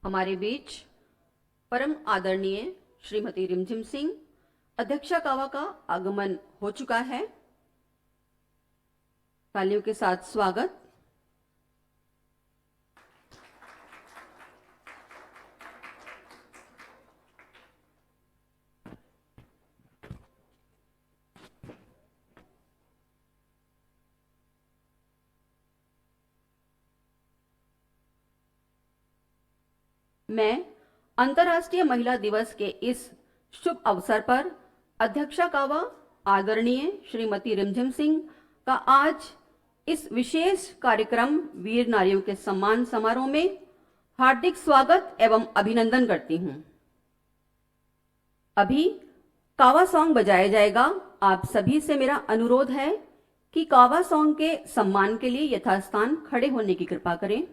हमारे बीच परम आदरणीय श्रीमती रिमझिम सिंह अध्यक्षा कावा का आगमन हो चुका है। तालियों के साथ स्वागत। मैं अंतर्राष्ट्रीय महिला दिवस के इस शुभ अवसर पर अध्यक्षा कावा आदरणीय श्रीमती रिमझिम सिंह का आज इस विशेष कार्यक्रम वीर नारियों के सम्मान समारोह में हार्दिक स्वागत एवं अभिनंदन करती हूं। अभी कावा सॉन्ग बजाया जाएगा। आप सभी से मेरा अनुरोध है कि कावा सॉन्ग के सम्मान के लिए यथास्थान खड़े होने की कृपा करें।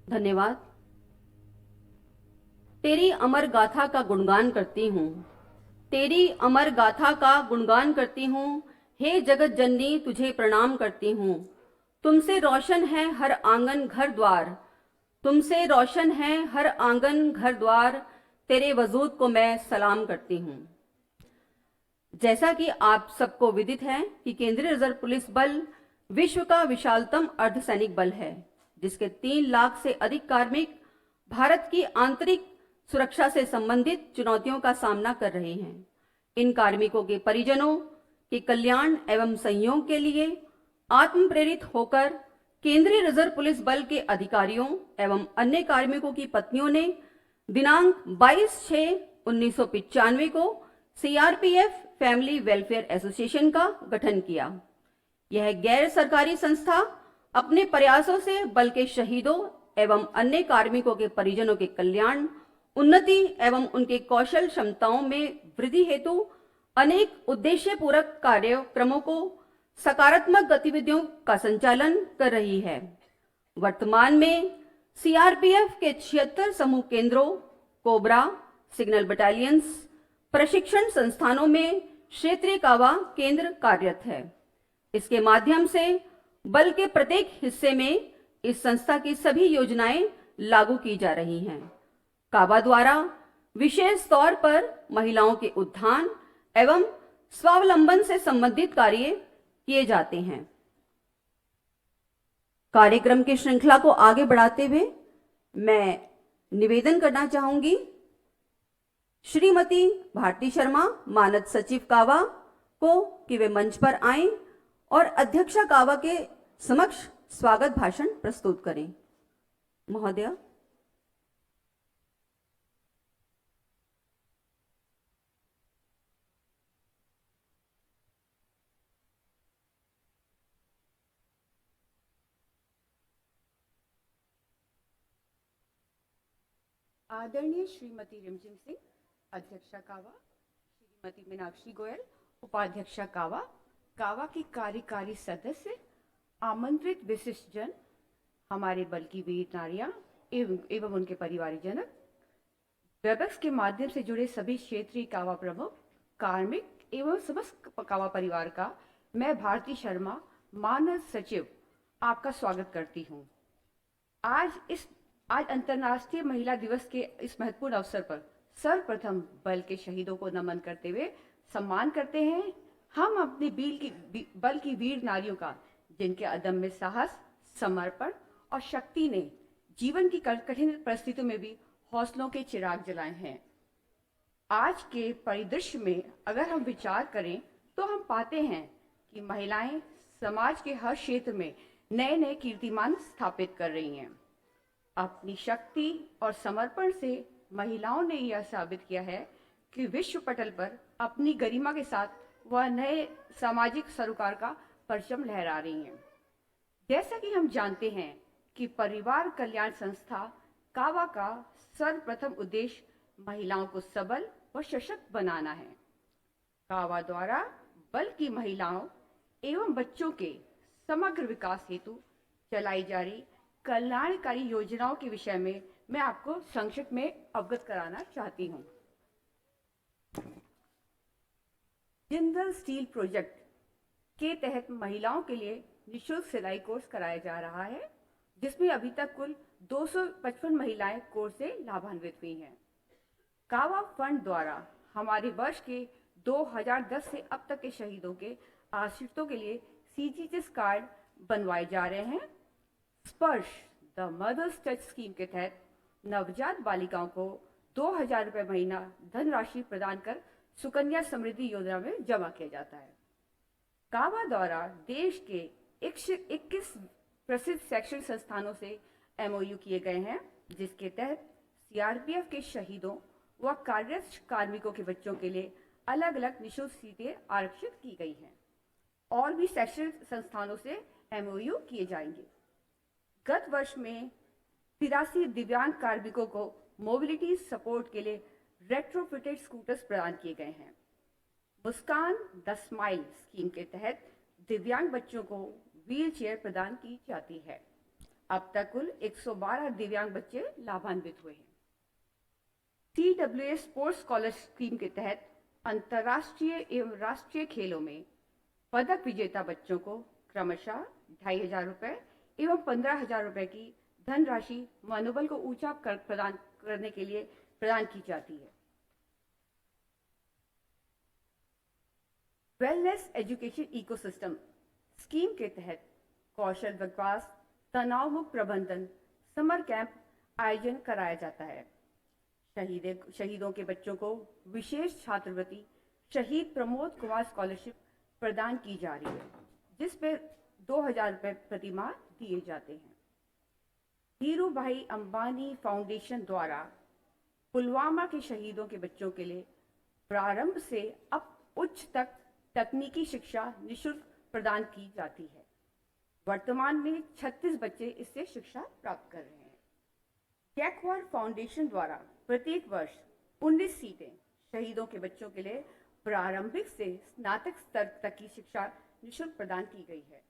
धन्यवाद। तेरी अमर गाथा का गुणगान करती हूँ, तेरी अमर गाथा का गुणगान करती हूँ। हे जगत जननी तुझे प्रणाम करती हूँ। तुमसे रोशन है हर आंगन घर द्वार, तुमसे रोशन है हर आंगन घर द्वार। तेरे वजूद को मैं सलाम करती हूँ। जैसा कि आप सबको विदित है कि केंद्रीय रिजर्व पुलिस बल विश्व का विशालतम अर्धसैनिक बल है, जिसके 3 लाख से अधिक कार्मिक भारत की आंतरिक सुरक्षा से संबंधित चुनौतियों का सामना कर रहे हैं। इन कार्मिकों के परिजनों के कल्याण एवं सहयोग के लिए आत्म प्रेरित होकर केंद्रीय रिजर्व पुलिस बल के अधिकारियों एवं अन्य कार्मिकों की पत्नियों ने दिनांक 22/6/1995 को सीआरपीएफ फैमिली वेलफेयर एसोसिएशन का गठन किया। यह गैर सरकारी संस्था अपने प्रयासों से बल के शहीदों एवं अन्य कार्मिकों के परिजनों के कल्याण, उन्नति एवं उनके कौशल क्षमताओं में वृद्धि हेतु अनेक उद्देश्य पूरक कार्यक्रमों को सकारात्मक गतिविधियों का संचालन कर रही है। वर्तमान में सीआरपीएफ के 76 समूह केंद्रों, कोबरा, सिग्नल बटालियंस, प्रशिक्षण संस्थानों में क्षेत्रीय कावा केंद्र कार्यरत है। इसके माध्यम से बल के प्रत्येक हिस्से में इस संस्था की सभी योजनाएं लागू की जा रही हैं। कावा द्वारा विशेष तौर पर महिलाओं के उत्थान एवं स्वावलंबन से संबंधित कार्य किए जाते हैं। कार्यक्रम की श्रृंखला को आगे बढ़ाते हुए मैं निवेदन करना चाहूंगी श्रीमती भारती शर्मा, मानद सचिव कावा को, कि वे मंच पर आएं और अध्यक्षा कावा के समक्ष स्वागत भाषण प्रस्तुत करें। महोदया। आदरणीय श्रीमती रिमझिम सिंह, अध्यक्षा कावा, श्रीमती मीनाक्षी गोयल, उपाध्यक्षा कावा, कावा की कार्यकारी सदस्य, आमंत्रित विशिष्ट जन, हमारे बल की वीर नारियां एवं उनके परिवारजनक, वेबएक्स के माध्यम से जुड़े सभी क्षेत्रीय कावा प्रमुख, कार्मिक एवं समस्त कावा परिवार का मैं भारती शर्मा, मानद सचिव, आपका स्वागत करती हूँ। आज अंतर्राष्ट्रीय महिला दिवस के इस महत्वपूर्ण अवसर पर सर्वप्रथम बल के शहीदों को नमन करते हुए सम्मान करते हैं। हम अपने बल की वीर नारियों का, जिनके अदम्य साहस, समर्पण और शक्ति ने जीवन की कठिन परिस्थितियों में भी हौसलों के चिराग जलाए हैं। आज के परिदृश्य में अगर हम विचार करें तो हम पाते हैं कि महिलाएं समाज के हर क्षेत्र में नए नए कीर्तिमान स्थापित कर रही हैं। अपनी शक्ति और समर्पण से महिलाओं ने यह साबित किया है कि विश्व पटल पर अपनी गरिमा के साथ वह नए सामाजिक सरोकार का परचम लहरा रही हैं। जैसा कि हम जानते हैं कि परिवार कल्याण संस्था कावा का सर्वप्रथम उद्देश्य महिलाओं को सबल व सशक्त बनाना है। कावा द्वारा बल की महिलाओं एवं बच्चों के समग्र विकास हेतु चलाई जा रही कल्याणकारी योजनाओं के विषय में मैं आपको संक्षिप्त में अवगत कराना चाहती हूँ। जिंदल स्टील प्रोजेक्ट के तहत महिलाओं के लिए निःशुल्क सिलाई कोर्स कराया जा रहा है, जिसमें अभी तक कुल 255 महिलाएं कोर्स से लाभान्वित हुई हैं। कावा फंड द्वारा हमारे वर्ष के 2010 से अब तक के शहीदों के आश्रितों के लिए सीजीएचएस कार्ड बनवाए जा रहे हैं। स्पर्श द मदर्स टच स्कीम के तहत नवजात बालिकाओं को 2000 रुपये महीना धनराशि प्रदान कर सुकन्या समृद्धि योजना में जमा किया जाता है। कावा द्वारा देश के 21 प्रसिद्ध शैक्षणिक संस्थानों से एमओयू किए गए हैं, जिसके तहत सीआरपीएफ के शहीदों व कार्यरत कार्मिकों के बच्चों के लिए अलग अलग निःशुल्क सीटें आरक्षित की गई हैं। और भी शैक्षणिक संस्थानों से एमओयू किए जाएंगे। गत वर्ष में 83 दिव्यांग कार्मिकों को मोबिलिटी सपोर्ट के लिए रेट्रोफिटेड स्कूटर्स प्रदान किए गए हैं। मुस्कान द स्माइल स्कीम के तहत दिव्यांग बच्चों को व्हील चेयर प्रदान की जाती है। अब तक कुल 112 दिव्यांग बच्चे लाभान्वित हुए हैं। CWS स्पोर्ट्स स्कॉलरशिप स्कीम के तहत अंतर्राष्ट्रीय एवं राष्ट्रीय खेलों में पदक विजेता बच्चों को क्रमशः 2500 रुपये एवं 15,000 रुपये की धनराशि मनोबल को ऊंचा प्रदान करने के लिए प्रदान की जाती है। वेलनेस एजुकेशन इकोसिस्टम स्कीम के तहत कौशल विकास, तनाव मुक्त प्रबंधन समर कैंप आयोजन कराया जाता है। शहीदों के बच्चों को विशेष छात्रवृत्ति शहीद प्रमोद कुमार स्कॉलरशिप प्रदान की जा रही है, जिस पर 2000 रुपये प्रति माह दिए जाते हैं। धीरू भाई अंबानी फाउंडेशन द्वारा पुलवामा के शहीदों के बच्चों के लिए प्रारंभ से अब उच्च तक तकनीकी शिक्षा निःशुल्क प्रदान की जाती है। वर्तमान में 36 बच्चे इससे शिक्षा प्राप्त कर रहे हैं। जैकवार फाउंडेशन द्वारा प्रत्येक वर्ष 19 सीटें शहीदों के बच्चों के लिए प्रारंभिक से स्नातक स्तर तक की शिक्षा निःशुल्क प्रदान की गई है।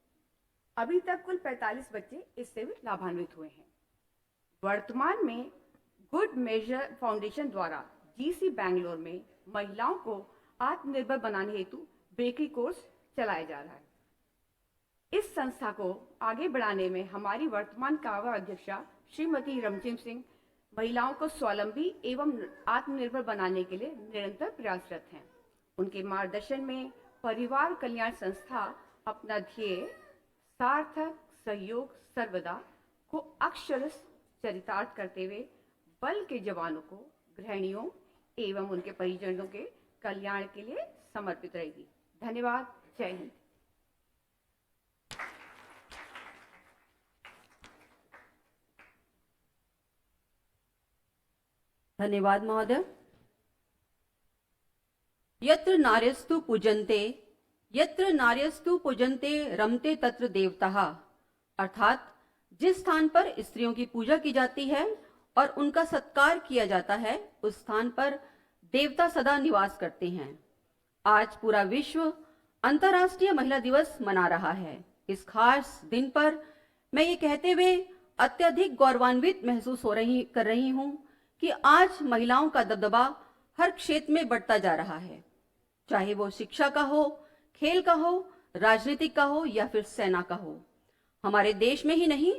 अभी तक कुल 45 बच्चे इससे भी लाभान्वित हुए हैं। वर्तमान में गुड मेजर फाउंडेशन द्वारा जीसी बैंगलोर में महिलाओं को आत्मनिर्भर बनाने हेतु बेकरी कोर्स चलाया जा रहा है। इस संस्था को आगे बढ़ाने में हमारी वर्तमान कावा अध्यक्षा श्रीमती रमजिम सिंह महिलाओं को स्वावलंबी एवं आत्मनिर्भर बनाने के लिए निरंतर प्रयासरत हैं। उनके मार्गदर्शन में परिवार कल्याण संस्था अपना ध्येय सार्थक सहयोग सर्वदा को अक्षरश चरितार्थ करते हुए बल के जवानों को, गृहिणियों एवं उनके परिजनों के कल्याण के लिए समर्पित रहेगी। धन्यवाद। जय हिंद। धन्यवाद महोदय। यत्र नार्यस्तु पूजन्ते रमते तत्र देवताः, अर्थात जिस स्थान पर स्त्रियों की पूजा की जाती है और उनका सत्कार किया जाता है, उस स्थान पर देवता सदा निवास करते हैं। आज पूरा विश्व अंतर्राष्ट्रीय महिला दिवस मना रहा है। इस खास दिन पर मैं ये कहते हुए अत्यधिक गौरवान्वित महसूस कर रही हूँ कि आज महिलाओं का दबदबा हर क्षेत्र में बढ़ता जा रहा है, चाहे वो शिक्षा का हो, खेल का हो, राजनीतिक का हो या फिर सेना का हो। हमारे देश में ही नहीं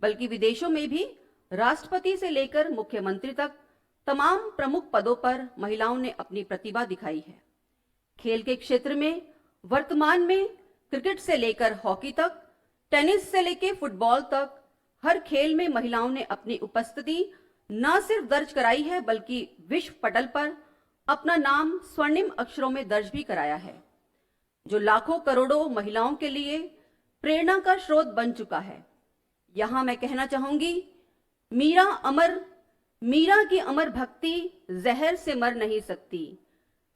बल्कि विदेशों में भी राष्ट्रपति से लेकर मुख्यमंत्री तक तमाम प्रमुख पदों पर महिलाओं ने अपनी प्रतिभा दिखाई है। खेल के क्षेत्र में वर्तमान में क्रिकेट से लेकर हॉकी तक, टेनिस से लेकर फुटबॉल तक हर खेल में महिलाओं ने अपनी उपस्थिति न सिर्फ दर्ज कराई है बल्कि विश्व पटल पर अपना नाम स्वर्णिम अक्षरों में दर्ज भी कराया है, जो लाखों करोड़ों महिलाओं के लिए प्रेरणा का स्रोत बन चुका है। यहां मैं कहना चाहूंगी, मीरा की अमर भक्ति जहर से मर नहीं सकती।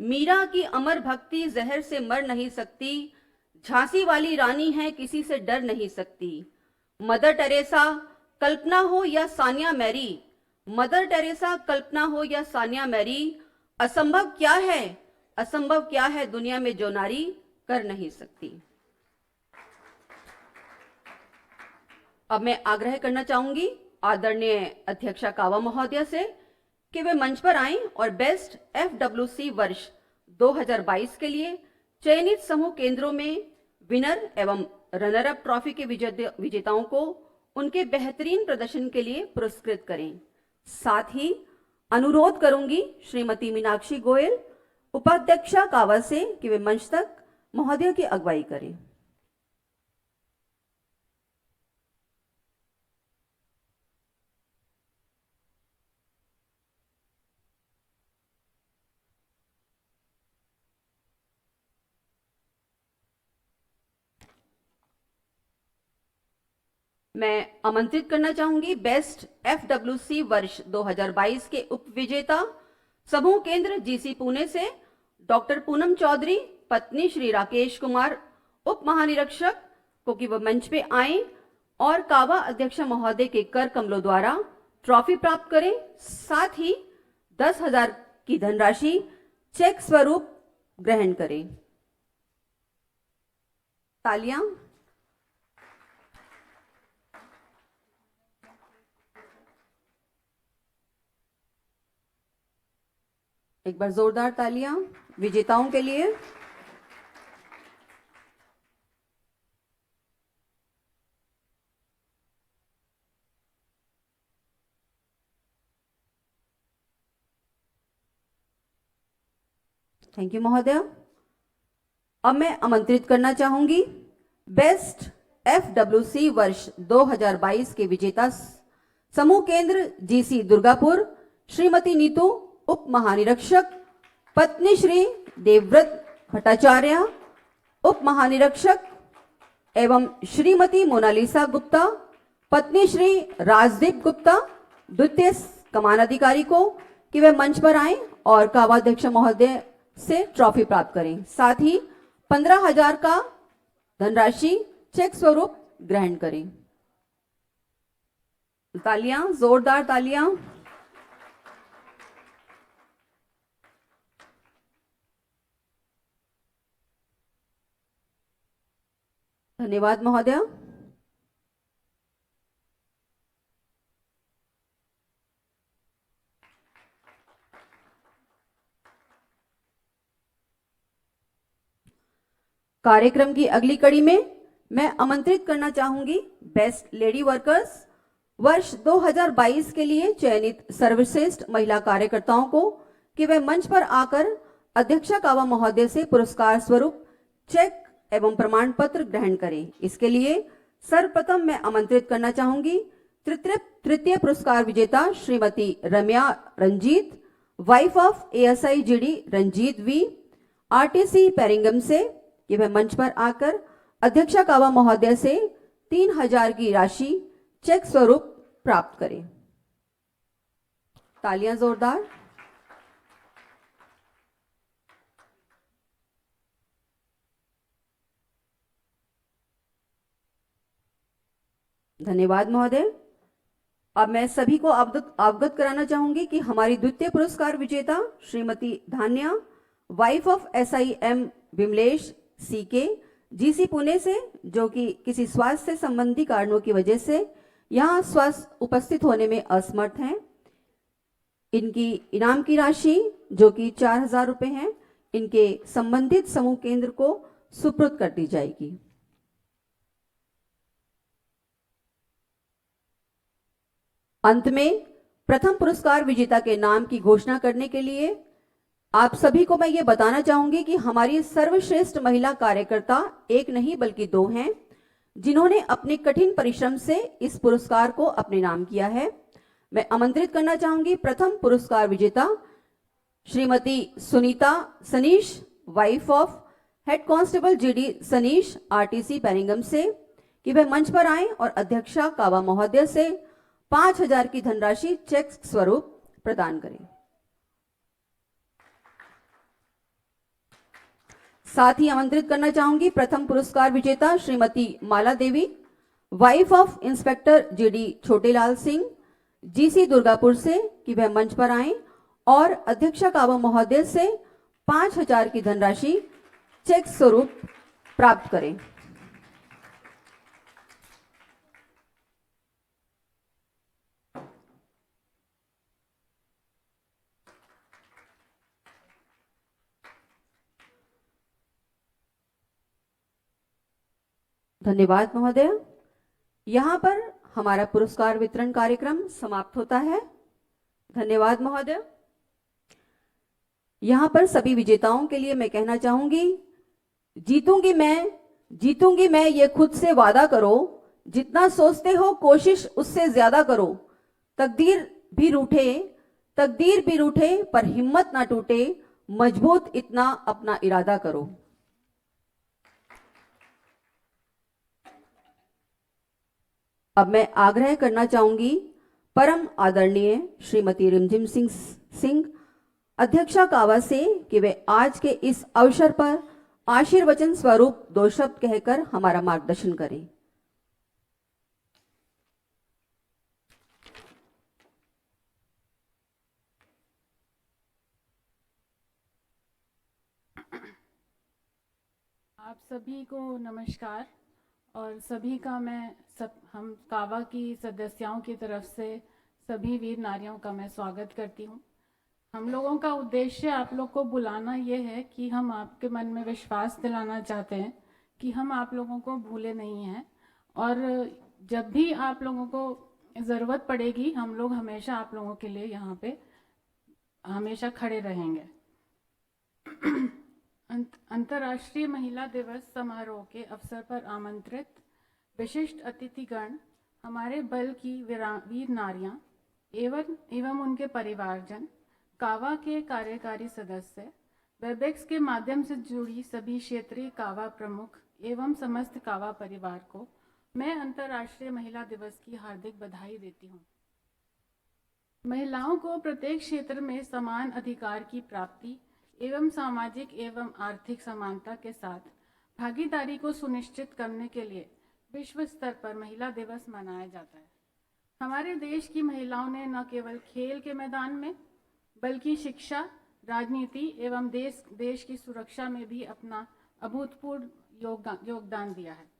मीरा की अमर भक्ति जहर से मर नहीं सकती। झांसी वाली रानी है, किसी से डर नहीं सकती। मदर टेरेसा कल्पना हो या सानिया मैरी, मदर टेरेसा कल्पना हो या सानिया मैरी, असंभव क्या है दुनिया में जो नारी कर नहीं सकती। अब मैं आग्रह करना चाहूंगी आदरणीय अध्यक्षा कावा महोदया से कि वे मंच पर आएं और बेस्ट FWC वर्ष 2022 के लिए चयनित समूह केंद्रों में विनर एवं रनर अप ट्रॉफी के विजेताओं को उनके बेहतरीन प्रदर्शन के लिए पुरस्कृत करें। साथ ही अनुरोध करूंगी श्रीमती मीनाक्षी गोयल, उपाध्यक्षा कावा से कि वे मंच तक महोदया की अगुवाई करें। मैं आमंत्रित करना चाहूंगी बेस्ट FWC वर्ष 2022 के उपविजेता समूह केंद्र GC पुणे से डॉक्टर पूनम चौधरी, पत्नी श्री राकेश कुमार, उप महानिरीक्षक को कि वह मंच पे आए और कावा अध्यक्ष महोदय के कर कमलों द्वारा ट्रॉफी प्राप्त करें। साथ ही 10,000 की धनराशि चेक स्वरूप ग्रहण करें। तालियां। एक बार जोरदार तालियां विजेताओं के लिए। थैंक यू महोदया। अब मैं आमंत्रित करना चाहूंगी बेस्ट FWC वर्ष 2022 के विजेता समूह केंद्र GC दुर्गापुर श्रीमती नीतू, उप महानिरीक्षक, पत्नी श्री देवव्रत भट्टाचार्य, उप महानिरीक्षक एवं श्रीमती मोनालिसा गुप्ता, पत्नी श्री राजदीप गुप्ता, द्वितीय कमान अधिकारी को कि वे मंच पर आए और कावा अध्यक्ष महोदय से ट्रॉफी प्राप्त करें। साथ ही 15,000 का धनराशि चेक स्वरूप ग्रहण करें। तालियां, जोरदार तालियां। धन्यवाद महोदय। कार्यक्रम की अगली कड़ी में मैं आमंत्रित करना चाहूंगी बेस्ट लेडी वर्कर्स वर्ष 2022 के लिए चयनित सर्वश्रेष्ठ महिला कार्यकर्ताओं को कि वे मंच पर आकर अध्यक्षा कावा महोदय से पुरस्कार स्वरूप चेक एवं प्रमाण पत्र ग्रहण करें। इसके लिए सर्वप्रथम मैं आमंत्रित करना चाहूंगी तृतीय पुरस्कार विजेता Shrimati Ramya Ranjit, wife of ASI GD Ranjit V, RTC Peringom से कि वह मंच पर आकर अध्यक्षा कावा महोदय से 3,000 की राशि चेक स्वरूप प्राप्त करें। तालियां जोरदार। धन्यवाद महोदय। अब मैं सभी को अवगत कराना चाहूंगी कि हमारी द्वितीय पुरस्कार विजेता Shrimati Dhanya, wife of SIM Vimlesh CK GC Pune से, जो कि किसी स्वास्थ्य से संबंधी कारणों की वजह से यहां स्वास्थ्य उपस्थित होने में असमर्थ हैं। इनकी इनाम की राशि जो कि 4,000 रुपए है, इनके संबंधित समूह केंद्र को सुपुर्द कर दी जाएगी। अंत में प्रथम पुरस्कार विजेता के नाम की घोषणा करने के लिए आप सभी को मैं ये बताना चाहूंगी कि हमारी सर्वश्रेष्ठ महिला कार्यकर्ता एक नहीं बल्कि 2 हैं, जिन्होंने अपने कठिन परिश्रम से इस पुरस्कार को अपने नाम किया है। मैं आमंत्रित करना चाहूंगी प्रथम पुरस्कार विजेता Shrimati Sunita Sanish, wife of head constable GD Sanish RTC Peringom से, कि वह मंच पर आए और अध्यक्षा कावा महोदय से 5,000 की धनराशि चेक स्वरूप प्रदान करें। साथ ही आमंत्रित करना चाहूंगी प्रथम पुरस्कार विजेता Shrimati Mala Devi, wife of inspector GD Chhotelal Singh GC Durgapur से, कि वह मंच पर आए और अध्यक्षा कावा महोदय से 5,000 की धनराशि चेक स्वरूप प्राप्त करें। धन्यवाद महोदय। यहाँ पर हमारा पुरस्कार वितरण कार्यक्रम समाप्त होता है। धन्यवाद महोदय। यहाँ पर सभी विजेताओं के लिए मैं कहना चाहूंगी, जीतूंगी मैं ये खुद से वादा करो, जितना सोचते हो कोशिश उससे ज्यादा करो, तकदीर भी रूठे पर हिम्मत ना टूटे, मजबूत इतना अपना इरादा करो। अब मैं आग्रह करना चाहूंगी परम आदरणीय श्रीमती रिमझिम सिंह अध्यक्षा कावा से, कि वे आज के इस अवसर पर आशीर्वचन स्वरूप 2 शब्द कहकर हमारा मार्गदर्शन करें। आप सभी को नमस्कार। और सभी का हम कावा की सदस्यों की तरफ से सभी वीर नारियों का मैं स्वागत करती हूँ। हम लोगों का उद्देश्य आप लोग को बुलाना ये है कि हम आपके मन में विश्वास दिलाना चाहते हैं कि हम आप लोगों को भूले नहीं हैं, और जब भी आप लोगों को ज़रूरत पड़ेगी हम लोग हमेशा आप लोगों के लिए यहाँ पे हमेशा खड़े रहेंगे। अंतर्राष्ट्रीय महिला दिवस समारोह के अवसर पर आमंत्रित विशिष्ट अतिथिगण, हमारे बल की वीर नारियां एवं उनके परिवारजन, कावा के कार्यकारी सदस्य, वेबएक्स के माध्यम से जुड़ी सभी क्षेत्रीय कावा प्रमुख एवं समस्त कावा परिवार को मैं अंतर्राष्ट्रीय महिला दिवस की हार्दिक बधाई देती हूँ। महिलाओं को प्रत्येक क्षेत्र में समान अधिकार की प्राप्ति एवं सामाजिक एवं आर्थिक समानता के साथ भागीदारी को सुनिश्चित करने के लिए विश्व स्तर पर महिला दिवस मनाया जाता है। हमारे देश की महिलाओं ने न केवल खेल के मैदान में बल्कि शिक्षा, राजनीति एवं देश की सुरक्षा में भी अपना अभूतपूर्व योगदान दिया है।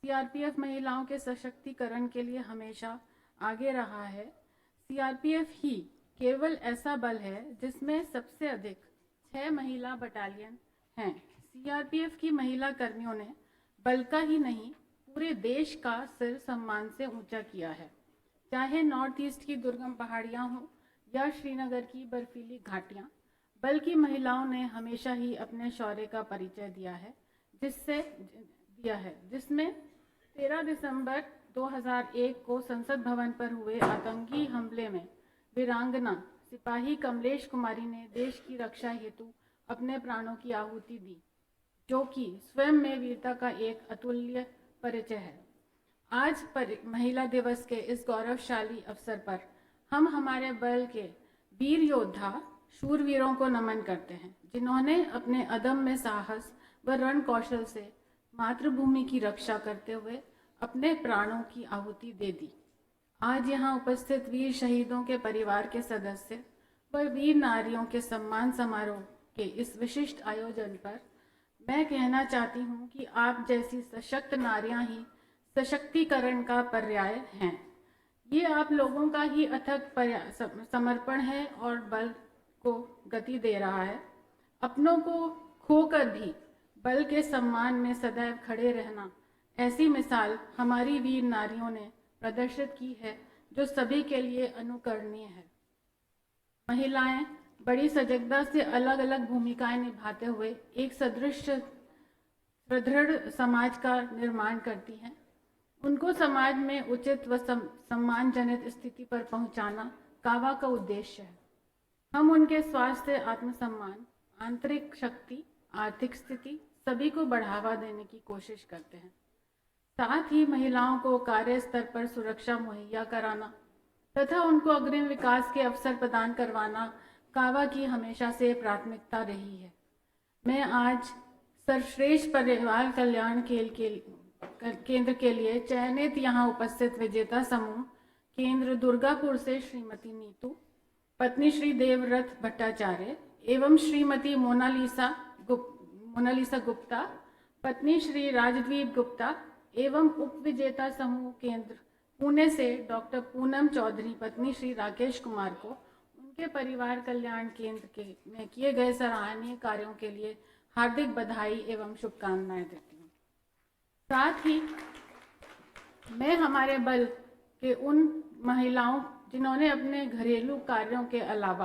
सीआरपीएफ महिलाओं के सशक्तिकरण के लिए हमेशा आगे रहा है। सीआरपीएफ ही केवल ऐसा बल है जिसमें सबसे अधिक 6 महिला बटालियन हैं। सीआरपीएफ की महिला कर्मियों ने बल का ही नहीं पूरे देश का सिर सम्मान से ऊंचा किया है, चाहे नॉर्थ ईस्ट की दुर्गम पहाड़ियां हों या श्रीनगर की बर्फीली घाटियां। बल की महिलाओं ने हमेशा ही अपने शौर्य का परिचय दिया है, जिसमें 13 दिसंबर 2001 को संसद भवन पर हुए आतंकी हमले में वीरांगना सिपाही कमलेश कुमारी ने देश की रक्षा हेतु अपने प्राणों की आहुति दी, जो कि स्वयं में वीरता का एक अतुल्य परिचय है। आज महिला दिवस के इस गौरवशाली अवसर पर हम हमारे बल के वीर योद्धा शूरवीरों को नमन करते हैं, जिन्होंने अपने अदम्य साहस व रण कौशल से मातृभूमि की रक्षा करते हुए अपने प्राणों की आहुति दे दी। आज यहाँ उपस्थित वीर शहीदों के परिवार के सदस्य व वीर नारियों के सम्मान समारोह के इस विशिष्ट आयोजन पर मैं कहना चाहती हूँ कि आप जैसी सशक्त नारियां ही सशक्तिकरण का पर्याय हैं। ये आप लोगों का ही अथक समर्पण है और बल को गति दे रहा है। अपनों को खोकर भी बल के सम्मान में सदैव खड़े रहना, ऐसी मिसाल हमारी वीर नारियों ने प्रदर्शित की है, जो सभी के लिए अनुकरणीय है। महिलाएं बड़ी सजगता से अलग अलग भूमिकाएं निभाते हुए एक सुदृढ़ समाज का निर्माण करती हैं। उनको समाज में उचित व सम्मानजनक स्थिति पर पहुंचाना कावा का उद्देश्य है। हम उनके स्वास्थ्य, आत्मसम्मान, आंतरिक शक्ति, आर्थिक स्थिति सभी को बढ़ावा देने की कोशिश करते हैं। साथ ही महिलाओं को कार्य स्तर पर सुरक्षा मुहैया कराना तथा उनको अग्रिम विकास के अवसर प्रदान करवाना कावा की हमेशा से प्राथमिकता रही है। मैं आज सर्वश्रेष्ठ परिवार कल्याण केंद्र के लिए चयनित यहाँ उपस्थित विजेता समूह केंद्र दुर्गापुर से श्रीमती नीतू, पत्नी श्री देवव्रत भट्टाचार्य एवं श्रीमती मोनालिसा गुप्ता, पत्नी श्री राजद्वीप गुप्ता एवं उप विजेता समूह केंद्र पुणे से डॉक्टर पूनम चौधरी, पत्नी श्री राकेश कुमार को उनके परिवार कल्याण केंद्र में किए गए सराहनीय कार्यों के लिए हार्दिक बधाई एवं शुभकामनाएं देती हूँ। साथ ही मैं हमारे बल के उन महिलाओं जिन्होंने अपने घरेलू कार्यों के अलावा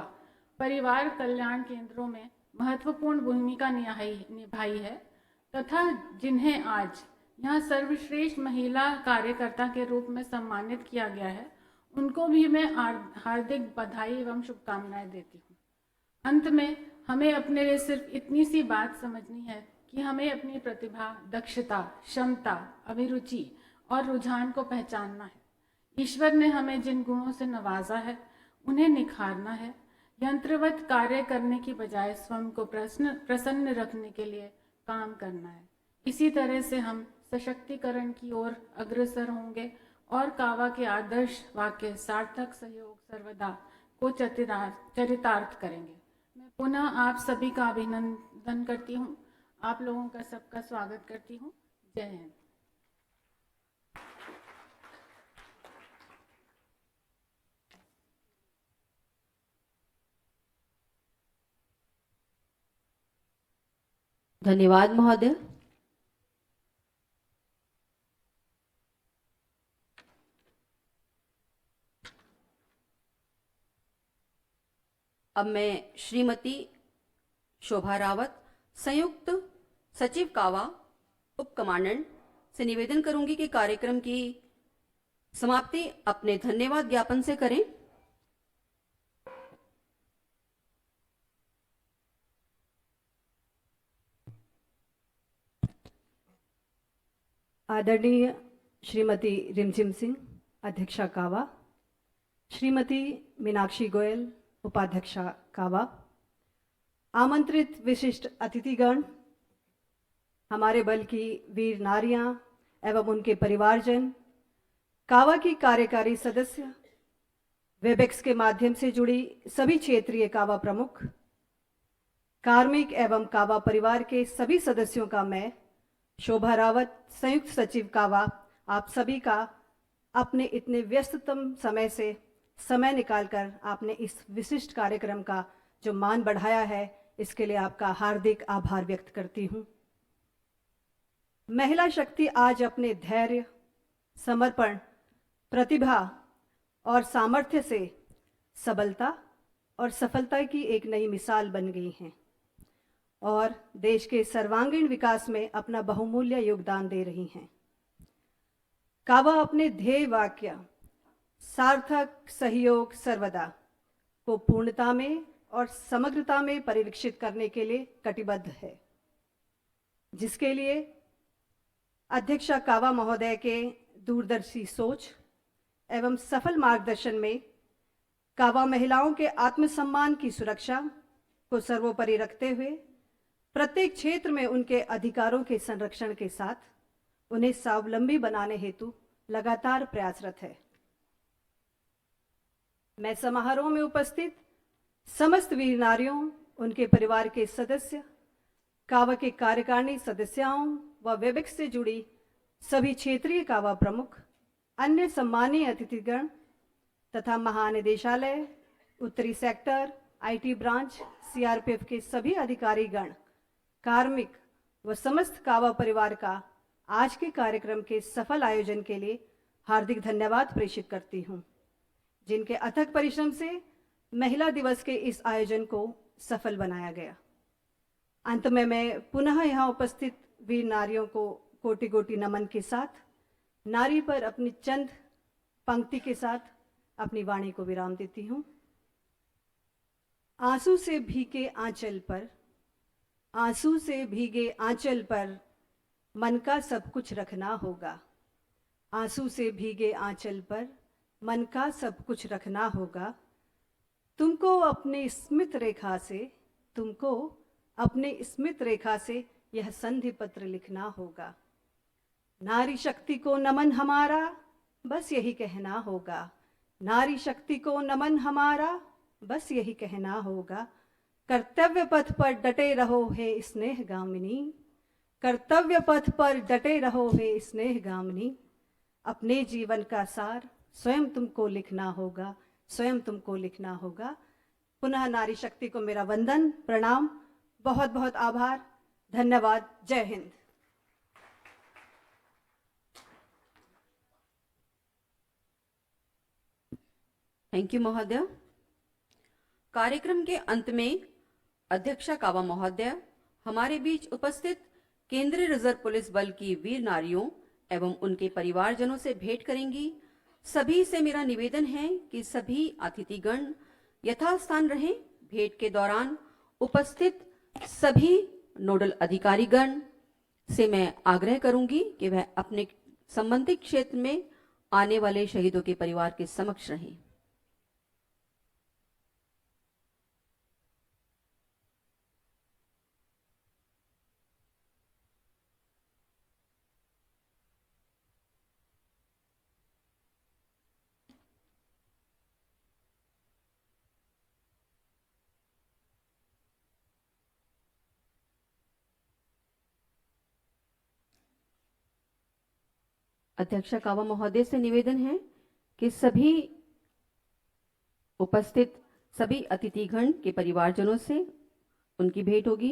परिवार कल्याण केंद्रों में महत्वपूर्ण भूमिका निभाई है तथा जिन्हें आज यहाँ सर्वश्रेष्ठ महिला कार्यकर्ता के रूप में सम्मानित किया गया है, उनको भी मैं हार्दिक बधाई एवं शुभकामनाएं देती हूँ। अंत में हमें अपने लिए सिर्फ इतनी सी बात समझनी है कि हमें अपनी प्रतिभा, दक्षता, क्षमता, अभिरुचि और रुझान को पहचानना है। ईश्वर ने हमें जिन गुणों से नवाजा है उन्हें निखारना है। यंत्रवत कार्य करने की बजाय स्वयं को प्रसन्न रखने के लिए काम करना है। इसी तरह से हम सशक्तिकरण की ओर अग्रसर होंगे और कावा के आदर्श वाक्य सार्थक सहयोग सर्वदा को चरितार्थ करेंगे। मैं पुनः आप सभी का अभिनंदन करती हूँ, आप लोगों का सबका स्वागत करती हूँ। जय हिंद। धन्यवाद महोदय। अब मैं श्रीमती शोभा रावत, संयुक्त सचिव कावा, उप कमांडेंट से निवेदन करूंगी कि कार्यक्रम की समाप्ति अपने धन्यवाद ज्ञापन से करें। आदरणीय श्रीमती रिमझिम सिंह, अध्यक्षा कावा, श्रीमती मीनाक्षी गोयल, उपाध्यक्षा कावा, आमंत्रित विशिष्ट अतिथिगण, हमारे बल की वीर नारियां एवं उनके परिवारजन, कावा की कार्यकारी सदस्य, वेबेक्स के माध्यम से जुड़ी सभी क्षेत्रीय कावा प्रमुख, कार्मिक एवं कावा परिवार के सभी सदस्यों का मैं शोभा रावत, संयुक्त सचिव कावा, आप सभी का अपने इतने व्यस्ततम समय से समय निकालकर आपने इस विशिष्ट कार्यक्रम का जो मान बढ़ाया है, इसके लिए आपका हार्दिक आभार व्यक्त करती हूँ। महिला शक्ति आज अपने धैर्य, समर्पण, प्रतिभा और सामर्थ्य से सबलता और सफलता की एक नई मिसाल बन गई हैं और देश के सर्वांगीण विकास में अपना बहुमूल्य योगदान दे रही हैं। कावा अपने ध्येय वाक्य सार्थक सहयोग सर्वदा को पूर्णता में और समग्रता में परिलक्षित करने के लिए कटिबद्ध है, जिसके लिए अध्यक्षा कावा महोदय के दूरदर्शी सोच एवं सफल मार्गदर्शन में कावा महिलाओं के आत्मसम्मान की सुरक्षा को सर्वोपरि रखते हुए प्रत्येक क्षेत्र में उनके अधिकारों के संरक्षण के साथ उन्हें स्वावलंबी बनाने हेतु लगातार प्रयासरत है। मैं समारोह में उपस्थित समस्त वीर नारियों, उनके परिवार के सदस्य, कावा के कार्यकारिणी सदस्यों व वेबेक्स से जुड़ी सभी क्षेत्रीय कावा प्रमुख, अन्य सम्मानीय अतिथिगण तथा महानिदेशालय, उत्तरी सेक्टर, आईटी ब्रांच, सीआरपीएफ के सभी अधिकारीगण, कार्मिक व समस्त कावा परिवार का आज के कार्यक्रम के सफल आयोजन के लिए हार्दिक धन्यवाद प्रेषित करती हूँ, जिनके अथक परिश्रम से महिला दिवस के इस आयोजन को सफल बनाया गया। अंत में मैं पुनः यहाँ उपस्थित वीर नारियों को कोटि कोटि नमन के साथ नारी पर अपनी चंद पंक्ति के साथ अपनी वाणी को विराम देती हूँ। आंसू से भीगे आंचल पर, आंसू से भीगे आंचल पर मन का सब कुछ रखना होगा। आंसू से भीगे आंचल पर मन का सब कुछ रखना होगा। तुमको अपने स्मित रेखा से, तुमको अपने स्मित रेखा से यह संधि पत्र लिखना होगा। नारी शक्ति को नमन हमारा, बस यही कहना होगा। नारी शक्ति को नमन हमारा, बस यही कहना होगा। कर्तव्य पथ पर डटे रहो हे स्नेह गामिनी, कर्तव्य पथ पर डटे रहो हे स्नेह गामिनी। अपने जीवन का सार स्वयं तुमको लिखना होगा, स्वयं तुमको लिखना होगा। पुनः नारी शक्ति को मेरा वंदन, प्रणाम, बहुत बहुत आभार, धन्यवाद। जय हिंद। थैंक यू महोदय। कार्यक्रम के अंत में अध्यक्षा कावा महोदय हमारे बीच उपस्थित केंद्रीय रिजर्व पुलिस बल की वीर नारियों एवं उनके परिवारजनों से भेंट करेंगी। सभी से मेरा निवेदन है कि सभी अतिथिगण यथास्थान रहें। भेंट के दौरान उपस्थित सभी नोडल अधिकारीगण से मैं आग्रह करूंगी कि वह अपने संबंधित क्षेत्र में आने वाले शहीदों के परिवार के समक्ष रहें। अध्यक्षा कावा महोदय से निवेदन है कि सभी उपस्थित सभी अतिथिगण के परिवारजनों से उनकी भेंट होगी।